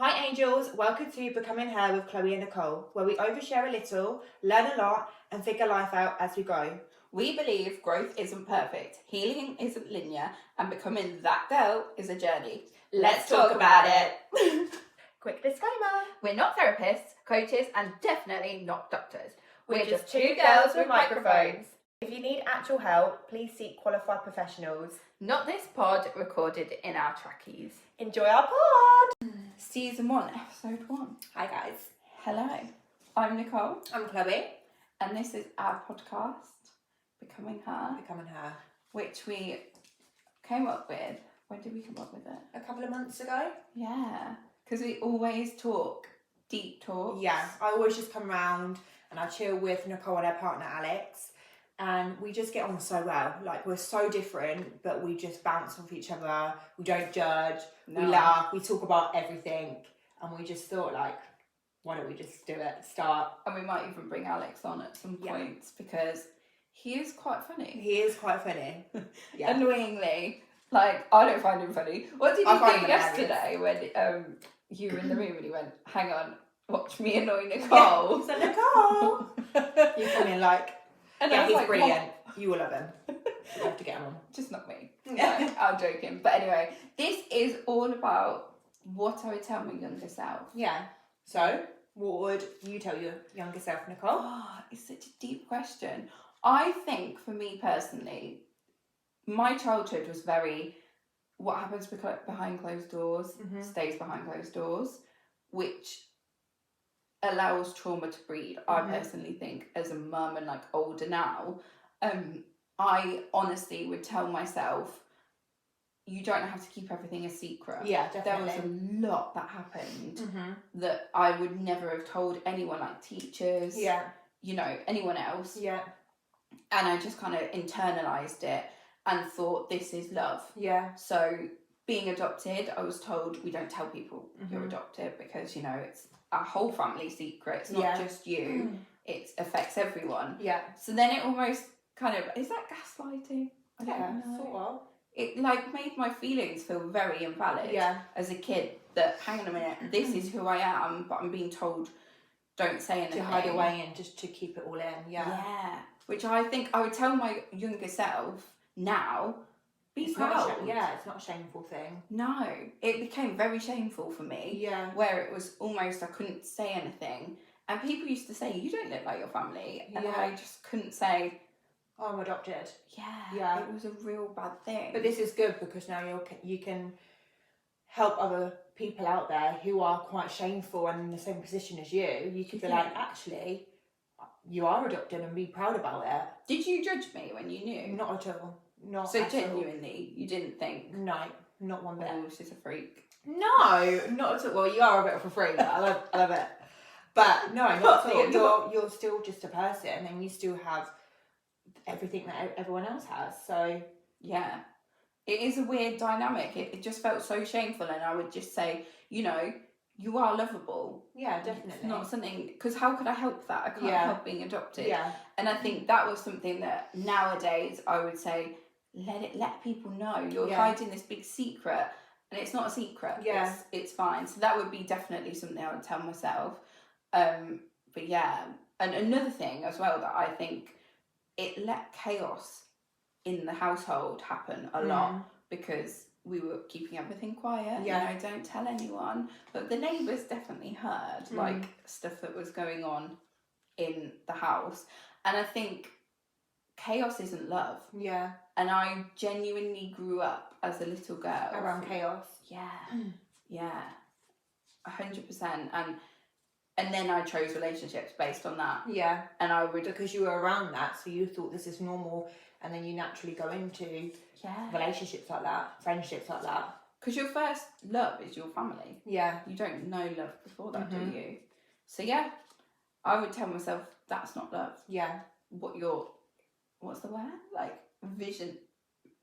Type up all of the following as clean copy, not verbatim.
Hi angels, welcome to Becoming Her with Chloe and Nicole, where we overshare a little, learn a lot, and figure life out as we go. We believe growth isn't perfect, healing isn't linear, and becoming that girl is a journey. Let's talk about it. Quick disclaimer. We're not therapists, coaches, and definitely not doctors. We're just two girls with microphones. If you need actual help, please seek qualified professionals. Not this pod recorded in our trackies. Enjoy our pod! Season 1, episode 1. Hi guys. Hello, I'm Nicole, I'm Chloe. and this is our podcast, Becoming Her, Becoming Her. which we came up with. When did we come up with it? A couple of months ago. Yeah, because we always talk, deep talk. Yeah, I always just come round and I chill with Nicole and her partner Alex. And we just get on so well. Like, we're so different, but we just bounce off each other. We don't judge. No. We laugh. We talk about everything. And we just thought, like, why don't we just do it? Start. And we might even bring Alex on at some points because he is quite funny. He is quite funny. Yeah. Annoyingly. Like, I don't find him funny. What did you find do him yesterday when you were in the room and he went, hang on, watch me annoy Nicole? Yeah. So, Nicole! You come in like... And yeah, I was he's like, brilliant. what? You will love him. You have to get him on. Just not me. Yeah. I'm joking. But anyway, this is all about what I would tell my younger self. Yeah. So, what would you tell your younger self, Nicole? Oh, it's such a deep question. I think for me personally, my childhood was very, what happens behind closed doors stays behind closed doors, which allows trauma to breed. I personally think as a mum and like older now, I honestly would tell myself, you don't have to keep everything a secret. Yeah, definitely. There was a lot that happened that I would never have told anyone, like teachers, you know, anyone else. Yeah. And I just kind of internalized it and thought, this is love. Yeah. So being adopted, I was told, we don't tell people you're adopted because, you know, it's a whole family secret. It's not just you. It affects everyone. Yeah. So then it almost kind of, is that gaslighting? I don't know. Sort of. It like made my feelings feel very invalid as a kid, that hang on a minute, this is who I am, but I'm being told don't say anything. To hide away and just to keep it all in. Yeah. Which I think I would tell my younger self now, be proud. It's not a shameful thing. No, it became very shameful for me. Yeah. Where it was almost I couldn't say anything. And people used to say, you don't look like your family. And I just couldn't say, oh, I'm adopted. Yeah. It was a real bad thing. But this is good because now you can help other people out there who are quite shameful and in the same position as you. You could be like, actually, you are adopted and be proud about it. Did you judge me when you knew? Not at all. Not so at genuinely, you didn't think? No, not one bit. Oh, she's a freak. No, not at all. Well, you are a bit of a freak. I love it. But no, not at all. You're still just a person, and you still have everything that everyone else has. So yeah, it is a weird dynamic. It just felt so shameful, and I would just say, you know, you are lovable. Yeah, definitely. It's not something, because how could I help that? I can't help being adopted. Yeah. And I think that was something that nowadays I would say, let people know you're hiding this big secret, and it's not a secret. Yeah. It's fine. So that would be definitely something I would tell myself. But yeah, and another thing as well that I think, it let chaos in the household happen a lot because we were keeping everything quiet. Yeah. You know, don't tell anyone. But the neighbours definitely heard like stuff that was going on in the house. And I think chaos isn't love. Yeah. And I genuinely grew up as a little girl around chaos. Yeah. Yeah. 100%. And then I chose relationships based on that. Yeah. And I would... Because you were around that, so you thought this is normal, and then you naturally go into relationships like that, friendships like that. Because your first love is your family. Yeah. You don't know love before that, do you? So yeah, I would tell myself, that's not love. Yeah. What's the word? Like, vision,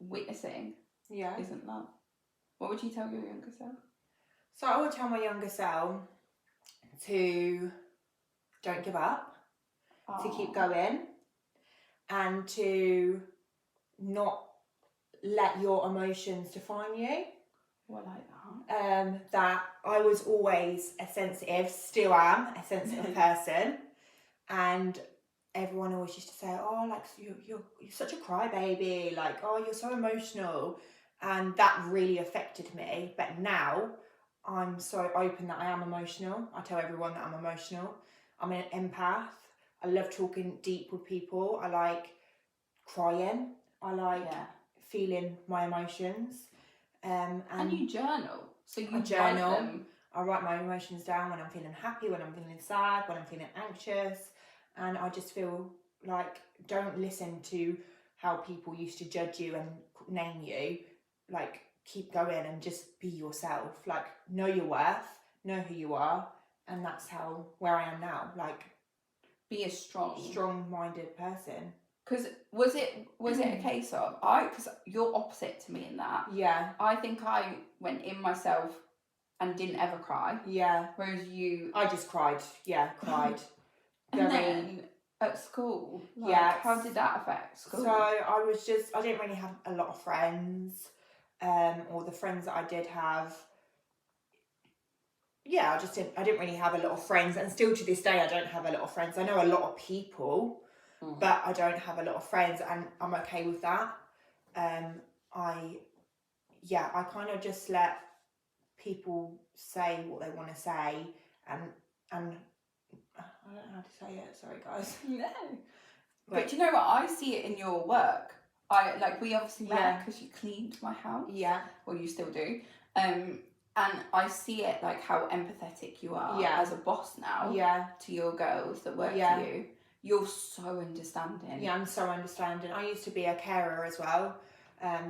witnessing isn't love. What would you tell your younger self? So I would tell my younger self to don't give up, to keep going, and to not let your emotions define you. Well, I like that. that I was always still am a sensitive person, and everyone always used to say, oh, like you're such a crybaby, like, oh, you're so emotional, and that really affected me. But now I'm so open that I am emotional. I tell everyone that I'm emotional. I'm an empath. I love talking deep with people. I like crying. I like feeling my emotions. And you journal. So you journal. write them. I write my emotions down when I'm feeling happy, when I'm feeling sad, when I'm feeling anxious. And I just feel like, don't listen to how people used to judge you and name you. Like, keep going and just be yourself. Like, know your worth, know who you are. And that's where I am now. Like, be a strong-minded person. Because was it a case of because you're opposite to me in that. Yeah. I think I went in myself and didn't ever cry. Yeah. Whereas you, I just cried. Yeah, cried. And then at school, how did that affect school? So I didn't really have a lot of friends, or the friends that I did have. Yeah, I didn't really have a lot of friends, and still to this day I don't have a lot of friends. I know a lot of people, but I don't have a lot of friends, and I'm okay with that. I kind of just let people say what they want to say, and I don't know how to say it. Sorry, guys. No. But do you know what? I see it in your work. We obviously met because you cleaned my house. Yeah. Well, you still do. And I see it like how empathetic you are as a boss now. Yeah. To your girls that work for you. You're so understanding. Yeah, I'm so understanding. I used to be a carer as well.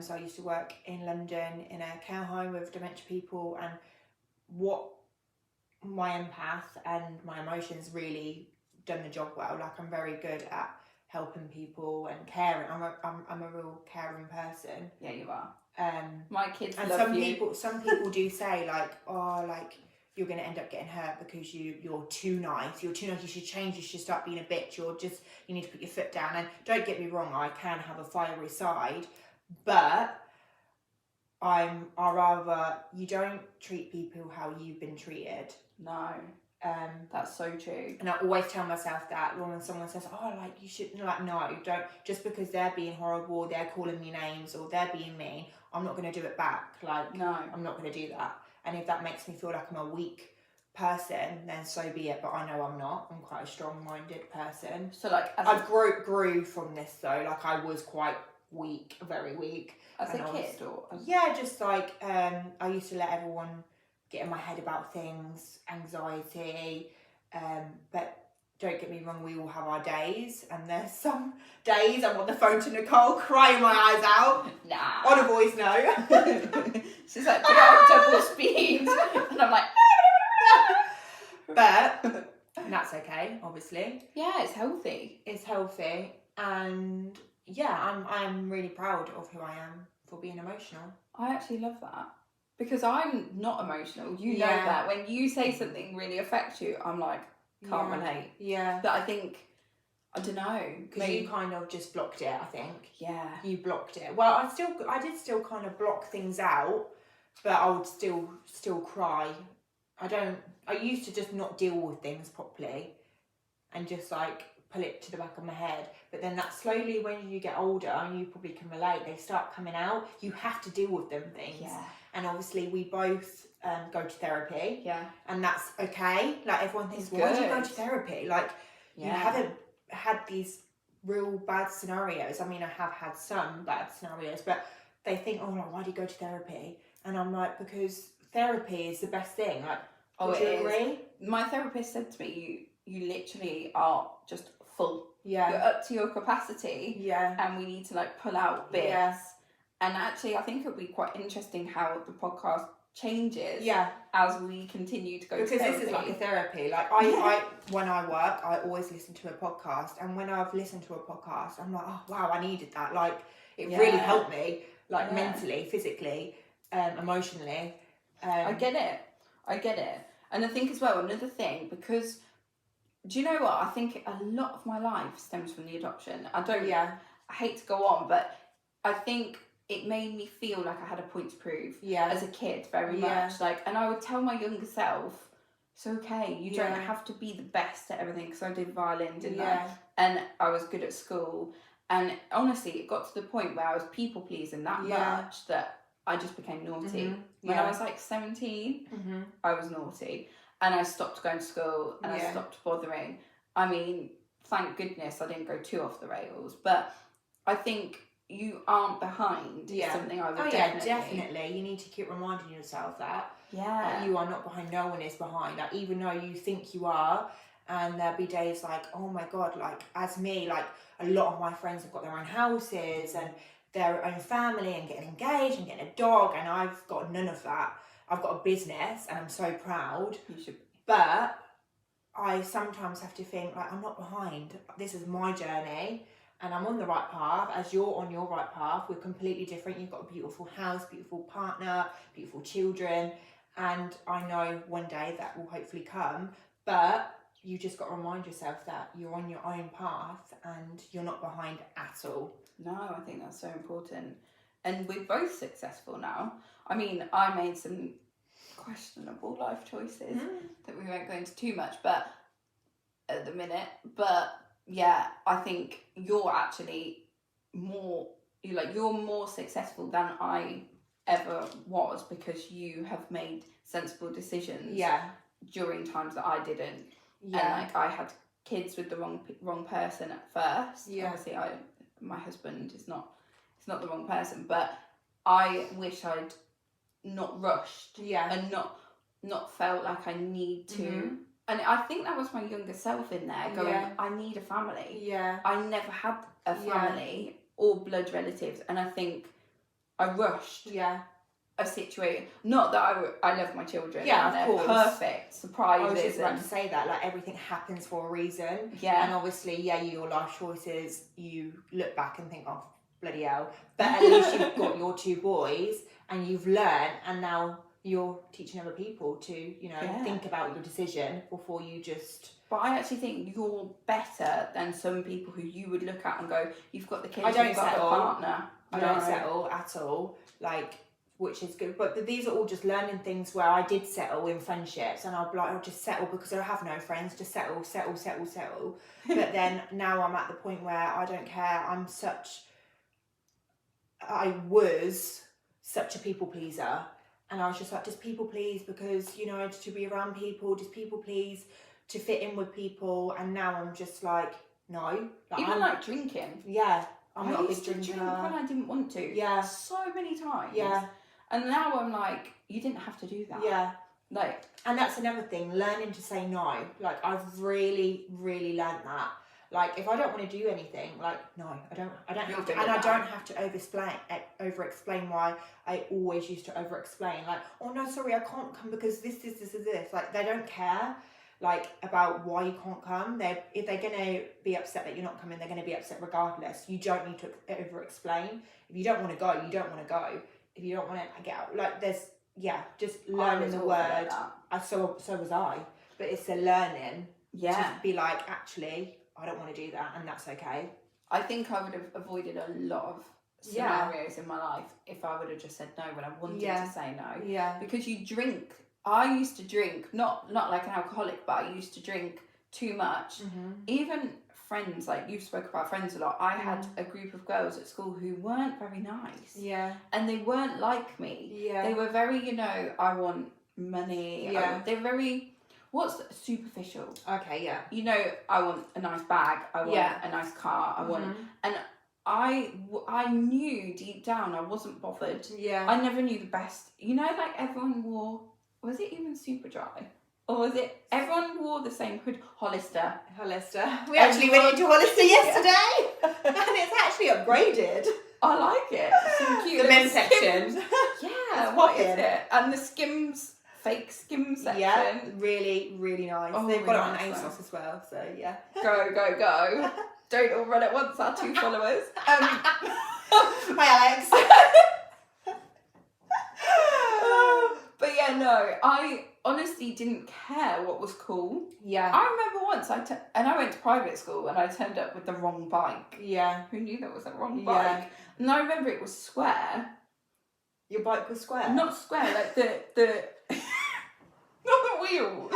So I used to work in London in a care home with dementia people, and what my empath and my emotions really done the job well. Like, I'm very good at helping people and caring. I'm a real caring person. Yeah, you are. My kids and love you. Some people do say like, oh, like, you're going to end up getting hurt because you're too nice. You're too nice. You should change. You should start being a bitch. You need to put your foot down. And don't get me wrong, I can have a fiery side, but I rather you don't treat people how you've been treated. No. That's so true. And I always tell myself that when someone says, oh, like, you should, like, no, don't, just because they're being horrible, they're calling me names, or they're being mean, I'm not going to do it back. Like, no, I'm not going to do that. And if that makes me feel like I'm a weak person, then so be it. But I know I'm not. I'm quite a strong-minded person. So, like, I grew from this, though. Like, I was quite weak, very weak. As a kid? Yeah, just like, I used to let everyone get in my head about things, anxiety, but don't get me wrong, we all have our days, and there's some days I'm on the phone to Nicole crying my eyes out on a voice note. She's like, put it on double speed, and I'm like, but that's okay, obviously. Yeah, it's healthy. It's healthy, and yeah, I'm really proud of who I am for being emotional. I actually love that. Because I'm not emotional. You know that. When you say something really affects you, I'm like, can't relate. Yeah. But I think, I don't know. Because you kind of just blocked it, I think. Yeah. You blocked it. Well, I did still kind of block things out, but I would still cry. I used to just not deal with things properly and just like pull it to the back of my head. But then that slowly, when you get older, and you probably can relate, they start coming out. You have to deal with them things. Yeah. And obviously we both go to therapy. Yeah. And that's okay. Like, everyone thinks, why do you go to therapy? Like, you haven't had these real bad scenarios. I mean, I have had some bad scenarios, but they think, oh, like, why do you go to therapy? And I'm like, because therapy is the best thing. Like, would you agree? My therapist said to me, you literally are just full. Yeah. You're up to your capacity. Yeah. And we need to like pull out bits. Yeah. And actually, I think it would be quite interesting how the podcast changes as we continue to go to therapy. Because this is like a therapy. Like, I when I work, I always listen to a podcast. And when I've listened to a podcast, I'm like, oh, wow, I needed that. Like, it really helped me, like, mentally, physically, emotionally. I get it. And I think as well, another thing, because, do you know what? I think a lot of my life stems from the adoption. I hate to go on, but I think it made me feel like I had a point to prove Yeah. as a kid, very Yeah. much. Like, and I would tell my younger self, it's okay, you don't Yeah. have to be the best at everything, because I did violin, didn't I? Yeah. And I was good at school. And honestly, it got to the point where I was people pleasing that Yeah. much that I just became naughty. Mhm. When Yeah. I was like 17, Mhm. I was naughty. And I stopped going to school, and I Yeah. stopped bothering. I mean, thank goodness I didn't go too off the rails. But I think you aren't behind is Yeah. something I would Oh definitely... yeah, definitely. You need to keep reminding yourself that. Yeah. Like, you are not behind, no one is behind. Like, even though you think you are, and there'll be days like, oh my God, like, as me, like, a lot of my friends have got their own houses and their own family and getting engaged and getting a dog, and I've got none of that. I've got a business and I'm so proud. You should be. But I sometimes have to think, like, I'm not behind. This is my journey and I'm on the right path, as you're on your right path. We're completely different. You've got a beautiful house, beautiful partner, beautiful children. And I know one day that will hopefully come. But you just got to remind yourself that you're on your own path and you're not behind at all. No, I think that's so important. And we're both successful now. I mean, I made some questionable life choices that we won't go into too much, but at the minute. But yeah, I think you're actually you're more successful than I ever was, because you have made sensible decisions. Yeah. During times that I didn't. Yeah. And like, I had kids with the wrong person at first. Yeah. Obviously, my husband is not the wrong person, but I wish I'd not rushed. Yeah. And not felt like I need to. Mhm. And I think that was my younger self in there going, Yeah. I need a family. Yeah. I never had a family or blood relatives, and I think I rushed Yeah. a situation. Not that I love my children. Yeah, and of they're course. perfect surprises. I was just about and to say that, like, everything happens for a reason. Yeah. And obviously, your life choices, you look back and think, oh, bloody hell. But at least you've got your two boys and you've learned, and now you're teaching other people to, think about your decision before you just... But I actually think you're better than some people who you would look at and go, you've got the kids, I don't you've got settle. the partner. I don't settle at all, like, which is good. But these are all just learning things where I did settle in friendships, and I'll be like, I'll just settle because I have no friends, just settle. But then now I'm at the point where I don't care. I was such a people pleaser, and I was just like, just people please because, to be around people, just people please, to fit in with people. And now I'm just like, no. Even like drinking. Yeah. I'm not a big used to drinker. drink when I didn't want to. Yeah. So many times. Yeah. And now I'm like, you didn't have to do that. Yeah. Like, and that's another thing, learning to say no. Like, I've really, really learned that. Like, if I don't want to do anything, like, no, I don't have to, and I don't have to over-explain why I always used to over-explain. Like, oh no, sorry, I can't come because this. Like, they don't care, like, about why you can't come. If they're gonna be upset that you're not coming, they're gonna be upset regardless. You don't need to over-explain. If you don't want to go, you don't want to go. If you don't want to get out, like, just learning the word. So was I, but it's the learning. Yeah. To be like, actually, I don't want to do that, and that's okay. I think I would have avoided a lot of scenarios in my life if I would have just said no when I wanted to say no. Yeah. Because you drink. I used to drink, not like an alcoholic, but I used to drink too much. Mm-hmm. Even friends, like you've spoken about friends a lot. I had a group of girls at school who weren't very nice. Yeah. And they weren't like me. Yeah. They were very, I want money. Yeah. They're very... What's superficial? Okay, yeah. I want a nice bag. I want a nice car. I want... And I knew deep down I wasn't bothered. Yeah. I never knew the best. Like everyone wore... Was it even Superdry? Or was it... Everyone wore the same hood. Hollister. We actually went into Hollister yesterday. And it's actually upgraded. I like it. Some cute the men's Skims. section. Yeah, what is it? And the Skims... Fake Skims section. Yeah, really, really nice. Oh, They've got really it on nice ASOS as well, so yeah. Go. Don't all run at once, our 2 followers. Hi, Alex. But yeah, know. I honestly didn't care what was cool. Yeah. I remember once and I went to private school and I turned up with the wrong bike. Yeah. Who knew that was the wrong Yeah. bike? And I remember it was square. Your bike was square? Not square, like the not the wheels.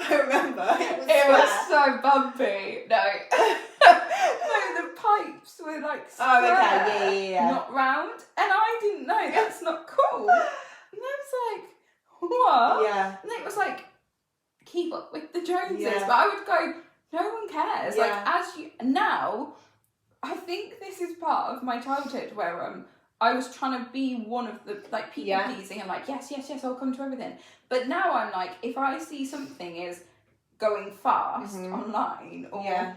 I remember. It was so bumpy. No. No, the pipes were like square, Oh, okay, yeah. not round. And I didn't know, that's not cool. And I was like, what? Yeah. And it was like, keep up with the Joneses. Yeah. But I would go, no one cares. Yeah. Like, now, I think this is part of my childhood where I was trying to be one of the, like, people pleasing and like, yes, I'll come to everything. But now I'm like, if I see something is going fast online or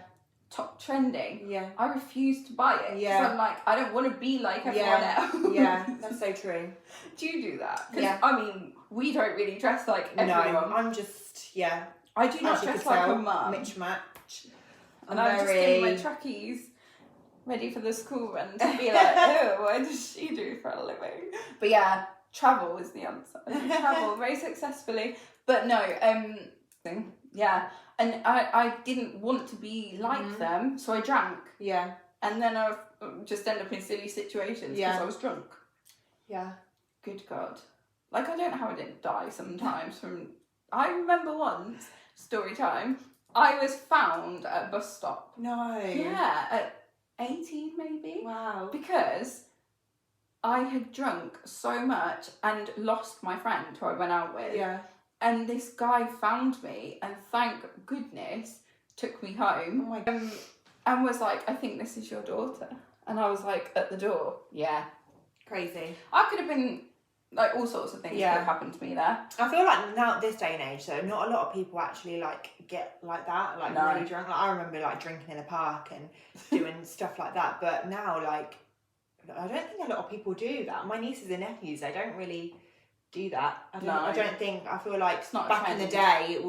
top trending, I refuse to buy it. Yeah. Because I'm like, I don't want to be like everyone else. Yeah, that's so true. Do you do that? Because, I mean, we don't really dress like everyone. No, I'm just, I do not dress like a mum. Mismatch. And I'm just in my trackies, ready for the school run to be like, oh, what does she do for a living? But yeah, travel is the answer. Travel very successfully. But no, yeah. And I didn't want to be like them, so I drank. Yeah. And then I just end up in silly situations because I was drunk. Yeah. Good God. Like, I don't know how I didn't die sometimes from... I remember once, story time, I was found at a bus stop. No. Yeah, at 18 maybe. Wow. Because I had drunk so much and lost my friend who I went out with. Yeah. And this guy found me and thank goodness took me home. Oh my God. And was like, I think this is your daughter. And I was like, at the door. Yeah. Crazy. I could have been, like, all sorts of things could have happened to me there. I feel like now, this day and age, though, not a lot of people actually, like, get like that, like, really drunk. Like, I remember, like, drinking in the park and doing stuff like that. But now, like, I don't think a lot of people do that. My nieces and nephews, they don't really do that. I don't think, I feel like it's not back in the day, it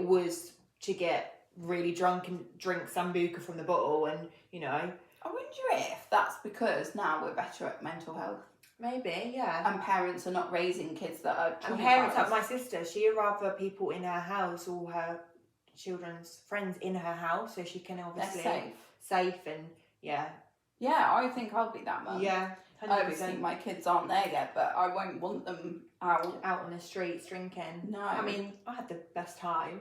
was to get really drunk and drink sambuca from the bottle and, you know. I wonder if that's because now we're better at mental health. Maybe, yeah. And parents are not raising kids that are traumatized. And parents, like my sister, she'd rather people in her house, all her children's friends in her house, so she can obviously... They're safe and, yeah. Yeah, I think I'll be that mum. Yeah, 100%. Obviously, my kids aren't there yet, but I won't want them out on the streets drinking. No. I mean, I had the best time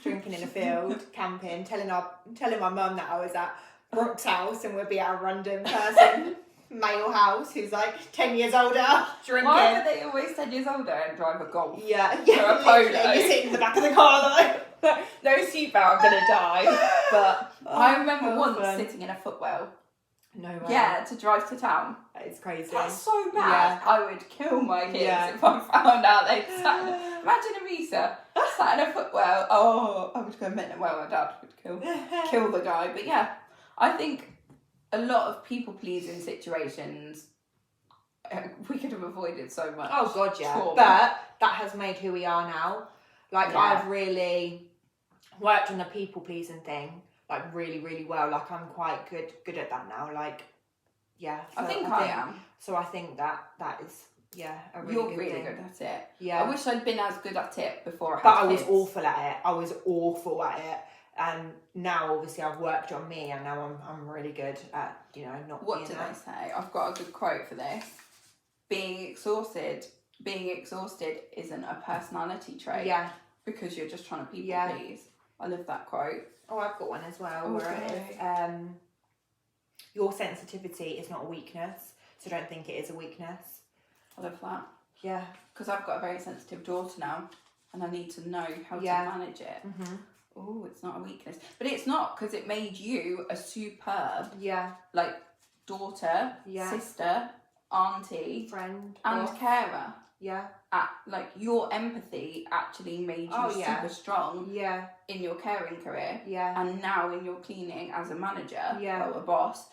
drinking in the field, camping, telling my mum that I was at Brooke's house and we'd be at a random person, male house, who's like 10 years older, drinking. Why are they always 10 years older and drive a Golf? Yeah. Or a Polo. You sit in the back of the car though. No seatbelt, I'm going to die. But I remember once sitting in a footwell. No way. Yeah, to drive to town. That is crazy. That's so bad. Yeah. I would kill my kids if I found out they'd sat in imagine Arisa sat in a footwell. Oh, I would go mental. Well, my dad would kill the guy. But yeah, I think a lot of people-pleasing situations we could have avoided so much. Oh, God, yeah. trauma. But that has made who we are now. Like, Yeah. I've really worked on the people-pleasing thing, like, really, really well. Like, I'm quite good at that now. Like, yeah. I think I am. So I think that is, yeah, a really You're good really thing. good at it. Yeah. I wish I'd been as good at it before I had But I was kids. awful at it. I was awful at it. And now, obviously, I've worked on me, and now I'm really good at, you know, not What being did that. I say? I've got a good quote for this. Being exhausted isn't a personality trait. Yeah. Because you're just trying to people Yeah. please. I love that quote. Oh, I've got one as well. Okay. Where it's, your sensitivity is not a weakness, so don't think it is a weakness. I love that. Yeah. Because I've got a very sensitive daughter now, and I need to know how to manage it. Mm-hmm. Oh, it's not a weakness. But it's not, because it made you a superb, like, daughter, sister, auntie, friend, and boss. carer. Yeah. Like, your empathy actually made you super strong in your caring career. Yeah. And now in your cleaning as a manager or a boss,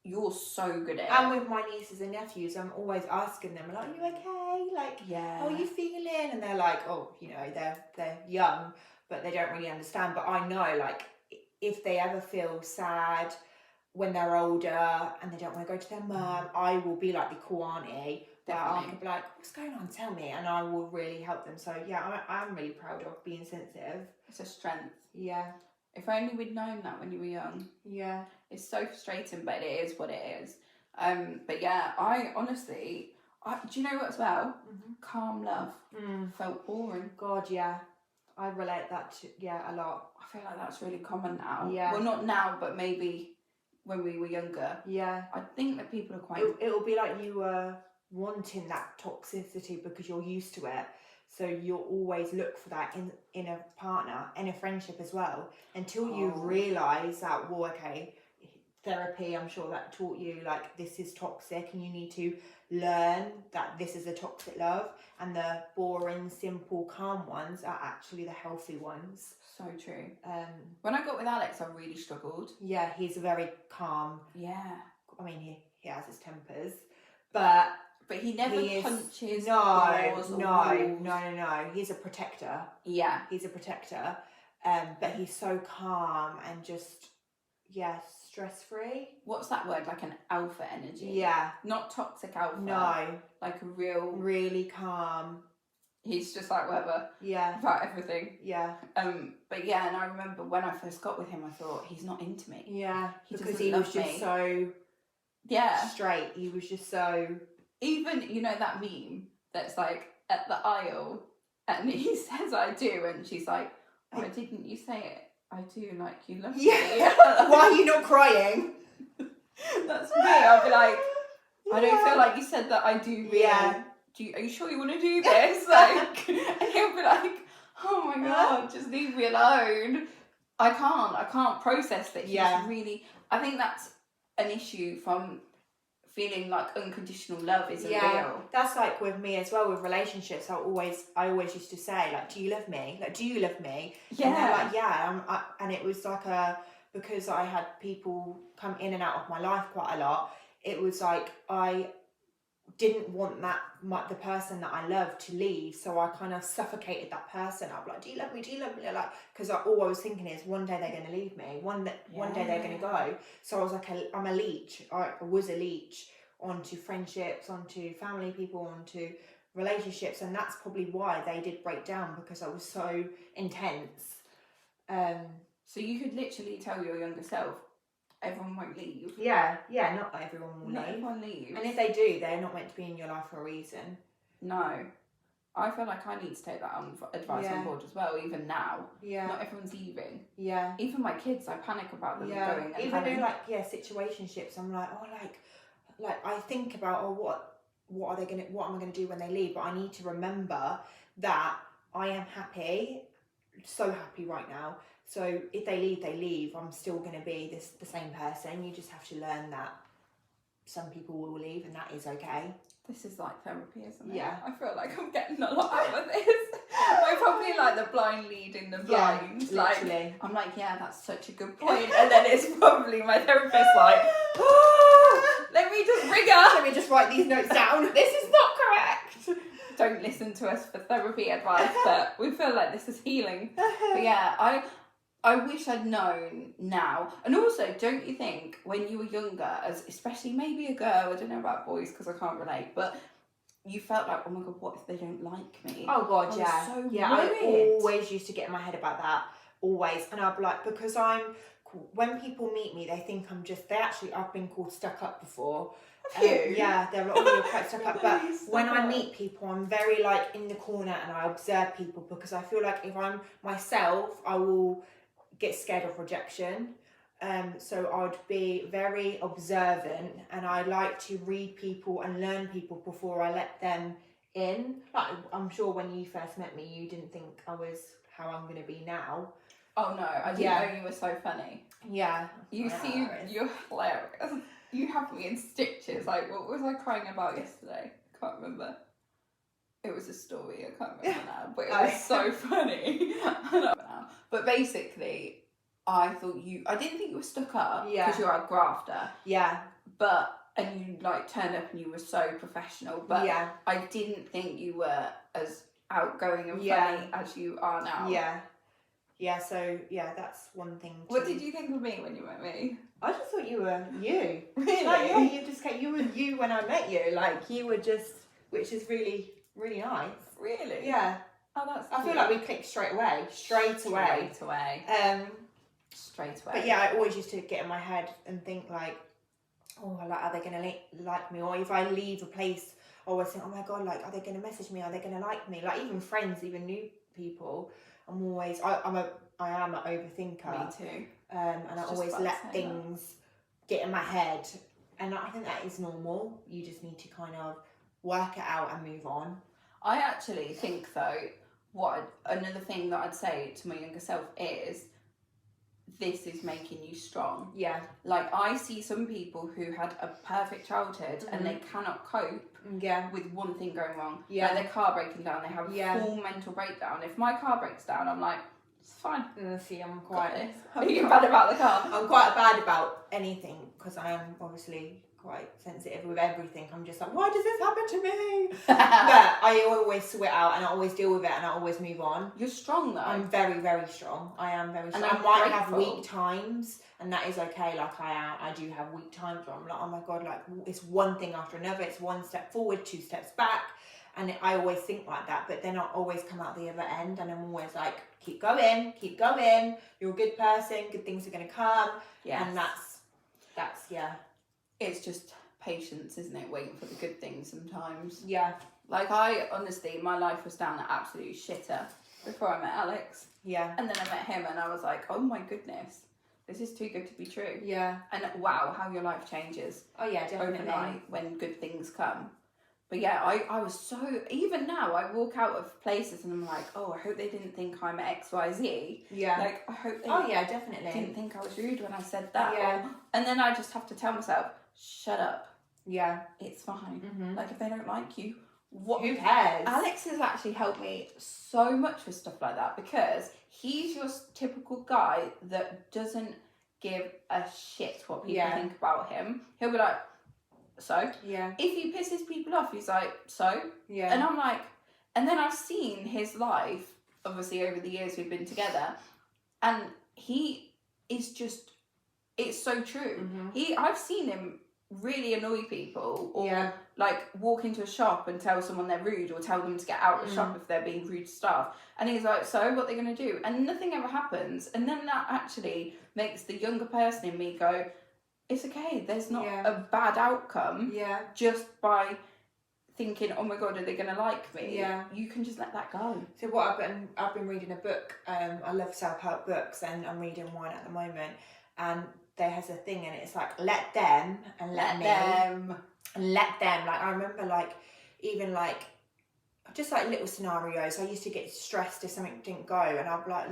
you're so good at it. And with my nieces and nephews, I'm always asking them, like, are you okay? Like, how are you feeling? And they're like, oh, you know, they're young, but they don't really understand. But I know, like, if they ever feel sad when they're older and they don't want to go to their mum, I will be like the cool auntie I could be like, what's going on? Tell me, and I will really help them. So yeah, I'm really proud of being sensitive. It's a strength. Yeah. If only we'd known that when you were young. Yeah. It's so frustrating, but it is what it is. But yeah, I honestly, do you know what as well? Mm-hmm. Calm love felt boring. God, yeah. I relate that to, a lot. I feel like that's really common now. Yeah. Well, not now, but maybe when we were younger. Yeah. I think that people are quite... It'll be like you were wanting that toxicity because you're used to it. So you'll always look for that in a partner, in a friendship as well, until you realise that, well, okay, therapy, I'm sure that taught you, like, this is toxic and you need to learn that this is a toxic love, and the boring, simple, calm ones are actually the healthy ones. So true. When I got with Alex, I really struggled. Yeah, he's very calm. Yeah. I mean, he has his tempers, but he never punches. No. He's a protector. Yeah. He's a protector. But he's so calm and just, stress-free. What's that word? Like an alpha energy? Yeah. Not toxic alpha. No. Like a real... Really calm. He's just like whatever. Yeah. About everything. Yeah. But yeah, and I remember when I first got with him, I thought, he's not into me. Yeah. Because he was just so... Yeah. Straight. He was just so... Even, you know that meme that's like at the aisle and he says I do and she's like, why didn't you say it? I do, like, you love me. Why are you not crying? That's me. I'll be like, I don't feel like you said that I do really. Yeah. Are you sure you want to do this? Like, and he'll be like, oh my God, just leave me alone. I can't process that he's really... I think that's an issue from feeling like unconditional love isn't real. That's like with me as well with relationships. I always used to say, like, do you love me? Like, do you love me? Yeah. And they're like, yeah. And it was like because I had people come in and out of my life quite a lot, it was like I didn't want the person that I loved to leave, so I kind of suffocated that person. I'd be like, do you love me? Do you love me? Like, because all I was thinking is one day they're going to leave me, one day they're going to go. So I was like, I'm a leech. I was a leech onto friendships, onto family people, onto relationships, and that's probably why they did break down, because I was so intense. So you could literally tell your younger self, everyone won't leave. Yeah, not everyone will not leave. Everyone leaves. And if they do, they're not meant to be in your life for a reason. No. I feel like I need to take that advice on board as well, even now. Yeah. Not everyone's leaving. Yeah. Even my kids, I panic about them going and even though, like, situationships, I'm like, like I think about, what am I gonna do when they leave? But I need to remember that I am happy, so happy right now. So if they leave, I'm still going to be the same person. You just have to learn that some people will leave, and that is okay. This is like therapy, isn't it? Yeah. I feel like I'm getting a lot out of this. I'm probably like the blind leading the blind. Yeah, literally. Like, I'm like, yeah, that's such a good point. And then it's probably my therapist like, let me just ring her. Let me just write these notes down. This is not correct. Don't listen to us for therapy advice, but we feel like this is healing. But yeah, I wish I'd known now. And also, don't you think when you were younger, as especially maybe a girl, I don't know about boys because I can't relate, but you felt like, oh my God, what if they don't like me? Oh God, I was so worried. I always used to get in my head about that, always. And I'd be like, because when people meet me, they think I've been called stuck up before. Yeah, they're like, oh, you're quite stuck up. But when I meet people, I'm very like in the corner and I observe people, because I feel like if I'm myself, I will get scared of rejection. So I'd be very observant, and I like to read people and learn people before I let them in. Like, I'm sure when you first met me, you didn't think I was how I'm going to be now. Oh no, I didn't know you were so funny. Yeah. You're hilarious. You have me in stitches. Like, what was I crying about yesterday? I can't remember. It was a story, I can't remember now, but it was so funny. But basically, I didn't think you were stuck up because you're a grafter. Yeah. And you like turned up and you were so professional, but I didn't think you were as outgoing and funny as you are now. Yeah, so that's one thing. What did you think of me when you met me? I just thought you were you. Really? Like, you were you when I met you. Like, you were just which is really, really nice. Really? Yeah. Oh, that's I feel cute. like we clicked straight away. Straight away. But yeah, I always used to get in my head and think like, oh, like, are they going to like me? Or if I leave a place, I always think, oh my God, like, are they going to message me? Are they going to like me? Like, even friends, even new people, I am an overthinker. Me too. And I always let things get in my head. And I think that is normal. You just need to kind of work it out and move on. I actually think though, another thing that I'd say to my younger self is, this is making you strong. Yeah. Like, I see some people who had a perfect childhood and they cannot cope with one thing going wrong. Yeah. Like their car breaking down, they have a full mental breakdown. If my car breaks down, I'm like, it's fine. See, I'm quite... Are you bad about the car? I'm quite bad about anything because I am obviously quite sensitive with everything. I'm just like, why does this happen to me? But I always sort it out and I always deal with it and I always move on. You're strong though. I'm very, very strong. I am very strong. And I might have weak times and that is okay. Like I do have weak times where I'm like, oh my God, like it's one thing after another. It's one step forward, two steps back. And I always think like that, but then I always come out the other end and I'm always like, keep going. You're a good person. Good things are going to come. Yes. And that's yeah. It's just patience, isn't it? Waiting for the good things sometimes. Yeah. Like, I honestly, my life was down at absolute shitter before I met Alex. Yeah. And then I met him and I was like, oh my goodness, this is too good to be true. Yeah. And wow, how your life changes. Oh yeah, definitely. Overnight when good things come. But yeah, I was so, even now I walk out of places and I'm like, oh, I hope they didn't think I'm XYZ. Yeah. Like, I hope they definitely didn't think I was rude when I said that. Yeah. And then I just have to tell myself, shut up. Yeah. It's fine. Mm-hmm. Like, if they don't like you, what? Who cares? Alex has actually helped me so much with stuff like that because he's your typical guy that doesn't give a shit what people think about him. He'll be like, so? Yeah. If he pisses people off, he's like, so? Yeah. And I'm like, and then I've seen his life, obviously over the years we've been together, and he is just, it's so true. Mm-hmm. I've seen him really annoy people or like walk into a shop and tell someone they're rude or tell them to get out of the shop if they're being rude to staff. And he's like, so what are they going to do? And nothing ever happens. And then that actually makes the younger person in me go, it's okay, there's not a bad outcome just by thinking, oh my God, are they going to like me? Yeah. You can just let that go. So I've been reading a book. I love self-help books and I'm reading one at the moment. And there has a thing and it's like, let them and let me. Them. And let them. Like, I remember like, even like, just like little scenarios. I used to get stressed if something didn't go and I'd be like,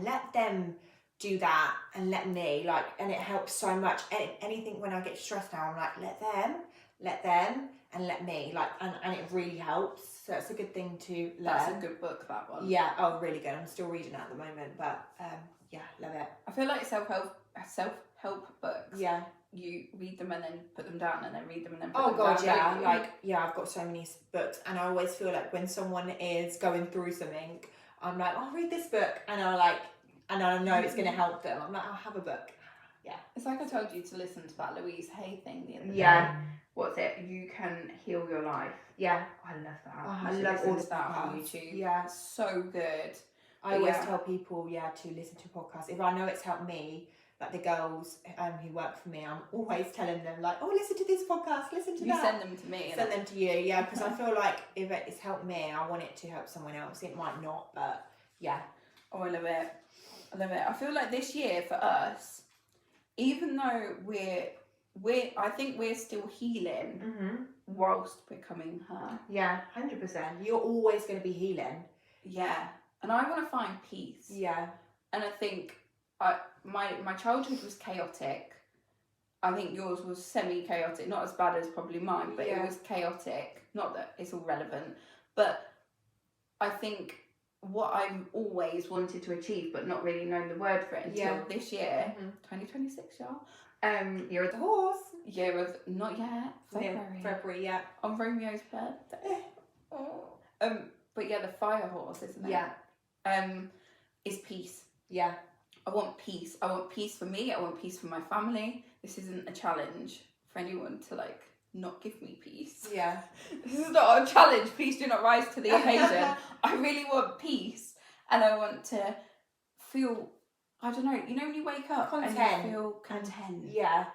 let them do that and let me, like, and it helps so much. Anything when I get stressed now, I'm like, let them and let me, like, and it really helps. So it's a good thing to learn. That's a good book, that one. Yeah, oh, really good. I'm still reading it at the moment, but yeah, love it. I feel like self-help books. Yeah. You read them and then put them down and then read them and then put them down. Oh God, yeah. Like, yeah, I've got so many books and I always feel like when someone is going through something, I'm like, I'll read this book and I know it's going to help them. I'm like, I'll have a book. Yeah. It's like I told you to listen to that Louise Hay thing the other day. Yeah. What's it? You Can Heal Your Life. Yeah. I love that. Oh, I love all that on YouTube. Yeah. So good. I always tell people, to listen to podcasts. If I know it's helped me, like the girls who work for me, I'm always telling them, like, oh, listen to this podcast, listen to that. You send them to me. Send them to you, yeah, because I feel like if it's helped me, I want it to help someone else. It might not, but yeah. Oh, I love it. I feel like this year for us, even though I think we're still healing whilst becoming her. Yeah, 100%. You're always going to be healing. Yeah, and I want to find peace. Yeah. And I think my childhood was chaotic. I think yours was semi-chaotic, not as bad as probably mine, but it was chaotic. Not that it's all relevant, but I think what I've always wanted to achieve, but not really known the word for it until this year, 2026, y'all. Year of the horse. Year of not yet, February, yeah. On Romeo's birthday. But yeah, the fire horse, isn't it? Yeah. Is peace. Yeah. I want peace. I want peace for me. I want peace for my family. This isn't a challenge for anyone to like not give me peace. Yeah. This is not a challenge. Please do not rise to the occasion. I really want peace, and I want to feel, I don't know, you know when you wake up and you feel content. Yeah.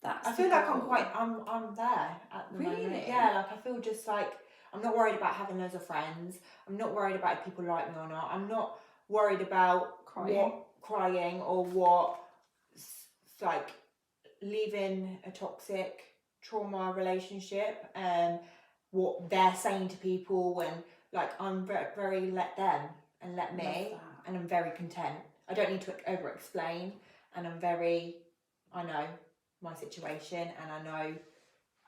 That's I feel like I'm there at the moment. Yeah, like I feel just like I'm not worried about having loads of friends. I'm not worried about if people like me or not. I'm not worried about crying or what like leaving a toxic trauma relationship and what they're saying to people, and like I'm very, very let them and let me, and I'm very content. I don't need to over explain, and I know my situation, and I know.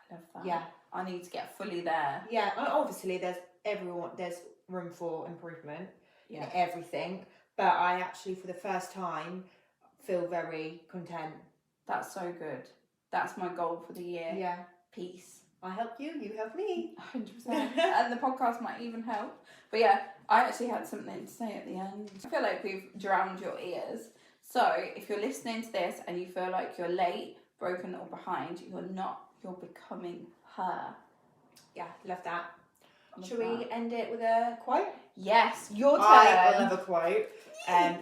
I love that. Yeah, I need to get fully there. Yeah, obviously there's room for improvement in everything, but I actually for the first time feel very content. That's so good. That's my goal for the year. Yeah. Peace. I help you, you help me. 100%. And the podcast might even help. But yeah, I actually had something to say at the end. I feel like we've drowned your ears. So if you're listening to this and you feel like you're late, broken or behind, you're not. You're becoming her. Yeah, love that. Should we end it with a quote? Yes, your turn. I love a quote.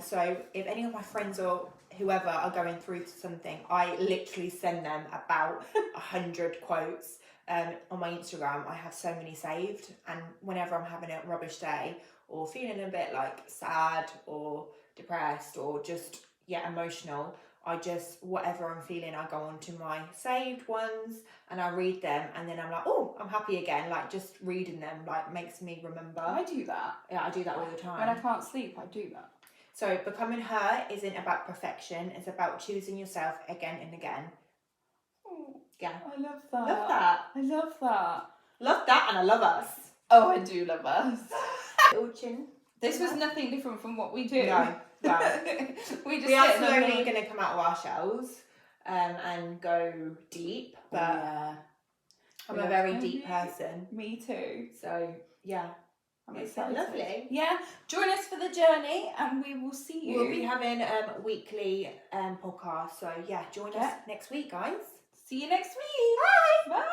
So if any of my friends or whoever are going through something, I literally send them about 100 quotes. On my Instagram, I have so many saved, and whenever I'm having a rubbish day or feeling a bit like sad or depressed or just emotional, I just, whatever I'm feeling, I go on to my saved ones and I read them, and then I'm like, oh, I'm happy again. Like just reading them like makes me remember. I do that. Yeah, I do that all the time. When I can't sleep, I do that. So becoming her isn't about perfection, it's about choosing yourself again and again. Yeah. I love that. Love that. I love that. Love that, and I love us. Oh, I do love us. Little chin. This was nothing different from what we do. No. We are slowly going to come out of our shells and go deep, but I'm a very deep person. Me too. So, yeah. I'm excited. Lovely. Yeah. Join us for the journey and we will see you. We'll be having weekly podcasts. So, yeah, join us next week, guys. See you next week. Bye. Bye.